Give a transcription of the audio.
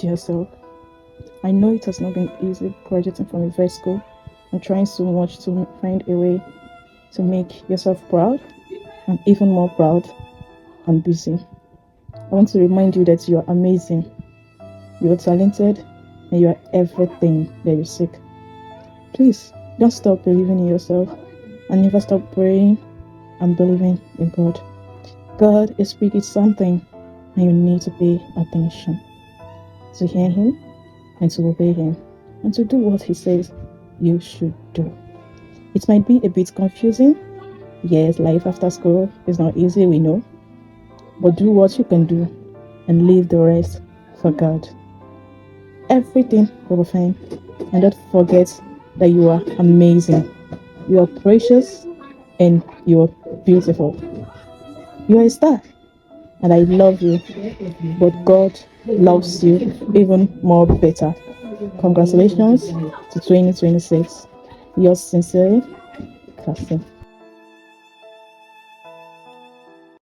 yourself. I know it has not been easy graduating from a vet school and trying so much to find a way to make yourself proud and even more proud and busy. I want to remind you that you are amazing, you are talented, and you are everything that you seek. Please don't stop believing in yourself and never stop praying and believing in God. God is speaking something, and you need to pay attention to hear Him and to obey Him and to do what He says you should do. It might be a bit confusing. Yes, life after school is not easy, we know. But do what you can do and leave the rest for God. Everything will be fine. And don't forget that you are amazing. You are precious and you are beautiful. You are a star. And I love you. But God loves you even more better. Congratulations to 2026. Yours sincerely, Cassie.